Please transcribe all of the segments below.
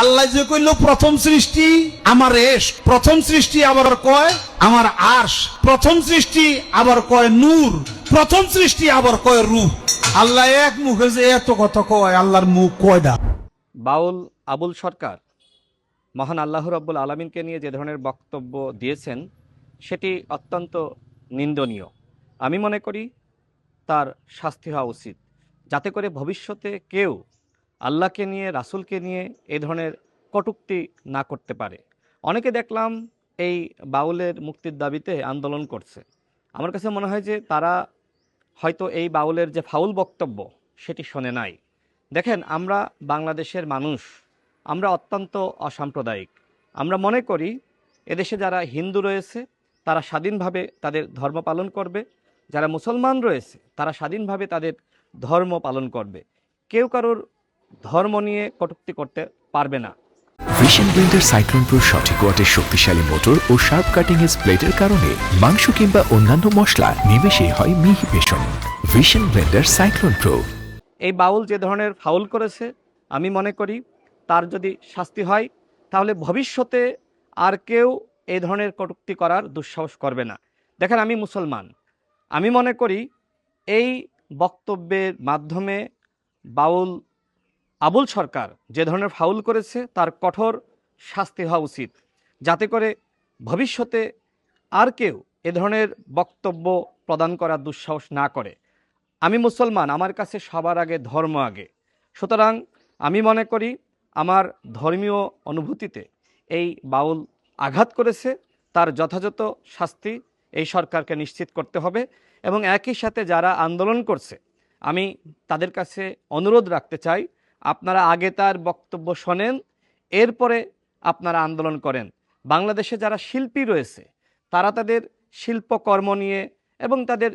আল্লাহ যে কইল প্রথম সৃষ্টি আমার এশ, প্রথম সৃষ্টি আবার কয় আমার আরশ, প্রথম সৃষ্টি আবার কয় নূর, প্রথম সৃষ্টি আবার কয় রূহ। আল্লাহ এক মুখে যে এত কথা কয়, আল্লাহর মুখ কয়টা? বাউল আবুল সরকার মহান আল্লাহ রাব্বুল আলামিনকে নিয়ে যে ধরনের বক্তব্য দিয়েছেন সেটি অত্যন্ত নিন্দনীয়। আমি মনে করি তার শাস্তি হওয়া উচিত, যাতে করে ভবিষ্যতে কেউ আল্লাহকে নিয়ে, রাসূলকে নিয়ে এই ধরনের কটূক্তি না করতে পারে। অনেকে দেখলাম এই বাউলের মুক্তির দাবিতে আন্দোলন করছে। আমার কাছে মনে হয় যে তারা হয়তো এই বাউলের যে ফাউল বক্তব্য সেটি শোনে নাই। দেখেন, আমরা বাংলাদেশের মানুষ, আমরা অত্যন্ত অসাম্প্রদায়িক। আমরা মনে করি এদেশে যারা হিন্দু রয়েছে তারা স্বাধীনভাবে তাদের ধর্ম পালন করবে, যারা মুসলমান রয়েছে তারা স্বাধীনভাবে তাদের ধর্ম পালন করবে। কেউ কারোর ধর্ম নিয়ে কটূক্তি করতে পারবে না। ভিশন ব্লেন্ডার সাইক্লোন প্রো সঠিক ওয়াটের শক্তিশালী মোটর ও শার্প কাটিং এজ প্লেটের কারণে মাংস কিংবা অন্যান্য মশলা নিমেষেই হয় মিহি বেসন। Vision blender cyclone pro. এই বাউল যে ধরনের ফাউল করেছে, আমি মনে করি তার যদি শাস্তি হয় তাহলে ভবিষ্যতে আর কেউ এই ধরনের কটূক্তি করার দুঃসাহস করবে না। দেখেন, আমি মুসলমান, আমি মনে করি এই বক্তব্যের মাধ্যমে বাউল আবুল সরকার যে ধরনের ফাউল করেছে তার কঠোর শাস্তি হওয়া উচিত, যাতে করে ভবিষ্যতে আর কেউ এ ধরনের বক্তব্য প্রদান করার দুঃসাহস না করে। আমি মুসলমান, আমার কাছে সবার আগে ধর্ম আগে। সুতরাং আমি মনে করি আমার ধর্মীয় অনুভূতিতে এই বাউল আঘাত করেছে, তার যথাযথ শাস্তি এই সরকারকে নিশ্চিত করতে হবে। এবং একই সাথে যারা আন্দোলন করছে, আমি তাদের কাছে অনুরোধ রাখতে চাই, আপনারা আগে তার বক্তব্য শোনেন, এরপরে আপনারা আন্দোলন করেন। বাংলাদেশে যারা শিল্পী রয়েছে তারা তাদের শিল্পকর্ম নিয়ে এবং তাদের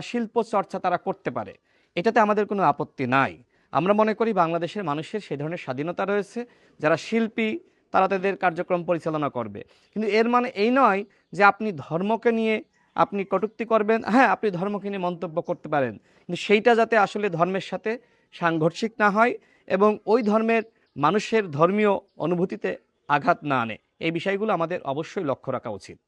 শিল্প চর্চা তারা করতে পারে, এটাতে আমাদের কোনো আপত্তি নাই। আমরা মনে করি বাংলাদেশের মানুষের সেই ধরনের স্বাধীনতা রয়েছে, যারা শিল্পী তারা তাদের কার্যক্রম পরিচালনা করবে। কিন্তু এর মানে এই নয় যে আপনি ধর্মকে নিয়ে আপনি কটূক্তি করবেন। হ্যাঁ, আপনি ধর্মকে নিয়ে মন্তব্য করতে পারেন, কিন্তু সেইটা যাতে আসলে ধর্মের সাথে সাংঘর্ষিক না হয় এবং ওই ধর্মের মানুষের ধর্মীয় অনুভূতিতে আঘাত না আনে। এই বিষয়গুলো আমাদের অবশ্যই লক্ষ্য রাখা উচিত।